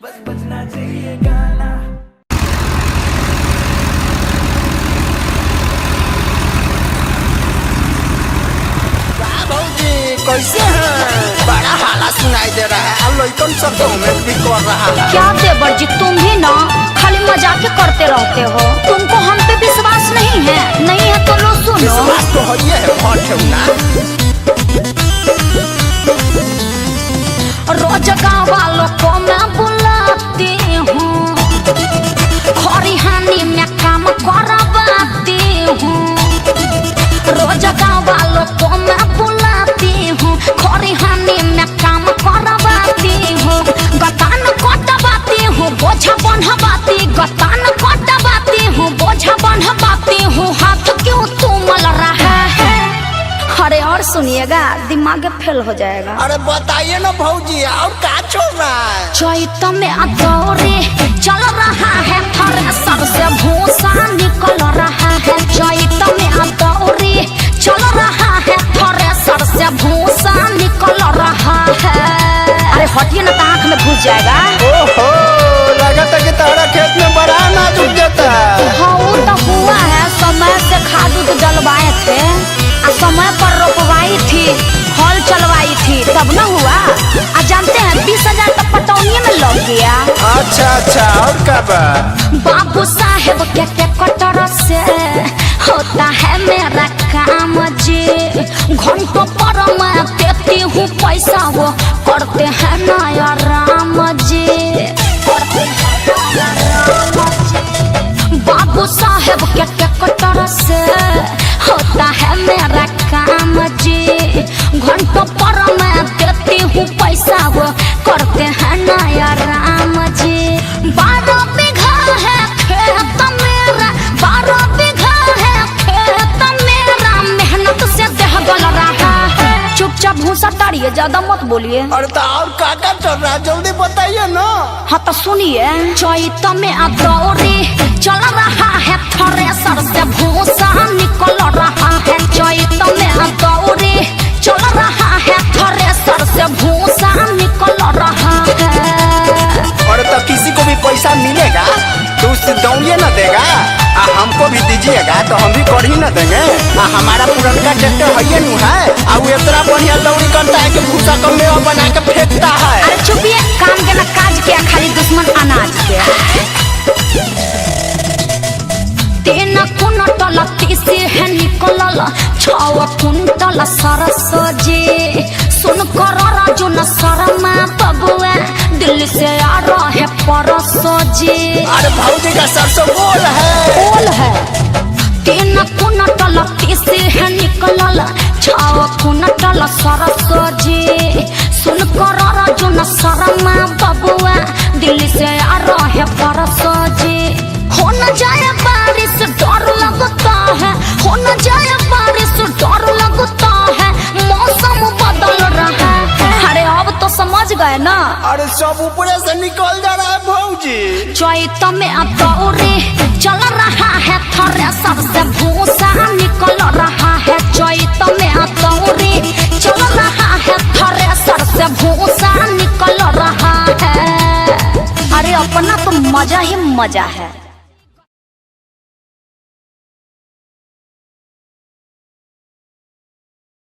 बस बजना चाहिए गाना। भौजी कैसे हैं? बड़ा हाला सुनाई दे रहा है। लड़कन सब कमेंट भी कर रहा है। क्या देवर जी, तुम भी ना खाली मजाक करते रहते हो। तुमको हम पे विश्वास नहीं है? नहीं है तो लो सुनो। विश्वास तो है ना। रोज गाँव वालों को मैं बुलाती हूँ, खरिहानी में काम करवाती हूँ। रोज गाँव वालों को मैं बुलाती हूँ, खरिहानी में काम करवाती हूँ। गतान कटवाती हूँ, बोझा बन्हवाती, गतान कटवाती हूँ, बोझा बन्हवाती हूँ। हाथ क्यों तुमल रहा है? अरे और सुनिएगा, दिमाग फेल हो जाएगा। अरे बताइए ना भौजी, और क्या चल रहा है? चैत में अदौरे चल रहा है, थ्रेसर से भूसा निकल रहा है। चैत में अदौरे चल रहा है, थ्रेसर से भूसा निकल रहा है। अरे हटिए ना, आँख में घुस जाएगा। ओहो, लगता है कि तारा खेत में बड़ा अनाज उग जाता है। हाँ, वो तो हुआ है। समय से खाद उद डलवाए थे, समय पर रोपवाई थी, हल चलवाई थी, तब न हुआ। जानते हैं 20,000 तक पटौनी में लग गया। अच्छा, और कब? बाबू साहेब के ट्रैक्टर से होता है मेरा काम जी। घंटों पर मैं देती हूँ पैसा, वो करते हैं नया राम जी। बाबू साहेब के ट्रैक्टर से होता है मेरा काम जी। घंटों पर मैं देती हूँ पैसा, वो करते हैं नया राम जी। 12 बीघा है खेत मेरा, 12 बीघा है खेत मेरा, मेहनत से देह गल रहा है। चुपचाप भूसा ताड़िए, ज्यादा मत बोलिए। अरे तो और क्या चल रहा है, जल्दी बताइए ना। हाँ तो सुनिए, चैत में अदौरे चल रहा है, थ्रेसर से भूसा निकल रहा है। चैत में अदौरे चल रहा है, थ्रेसर से भूसा निकल रहा है। और तो किसी को भी पैसा मिलेगा तो उससे दौड़िए न देगा, हमको भी दीजिएगा तो हम भी कर ही न देंगे। हमारा पुरनका ट्रैक्टर है नु है, और इतना बढ़िया दौड़ी करता है कि भूसा का मेवा बना के फेंकता है। अरे चुपिए, काम के ना काज के, खाली दुश्मन अनाज के। 3 कुंटल तीसी है निकलल, 6 कुंटल सरसो जी। सुन कर राजू न शर्मा बबुआ, दिल्ली से आ रहे परसो जी। अरे भौजी का सरसों गोल है। 3 कुंटल तीसी है निकलल, 6 कुंटल सरसो जी। सुन कर राजू न शर्मा बबुआ, दिल्ली से आ रहे परसो जी। हो न जाए बारिश डर लगता है, हो न जाए बारिश डर लगता है, मौसम बदल रहा है। अरे अब तो समझ गए ना। अरे सब ऊपर से निकल जा रहा है भौजी। चैत में अदौरे चल रहा है, थ्रेसर से भूसा निकल रहा है। चैत में अदौरे चल रहा है, थ्रेसर से भूसा निकल रहा है। अरे अपना तो मजा ही मजा है।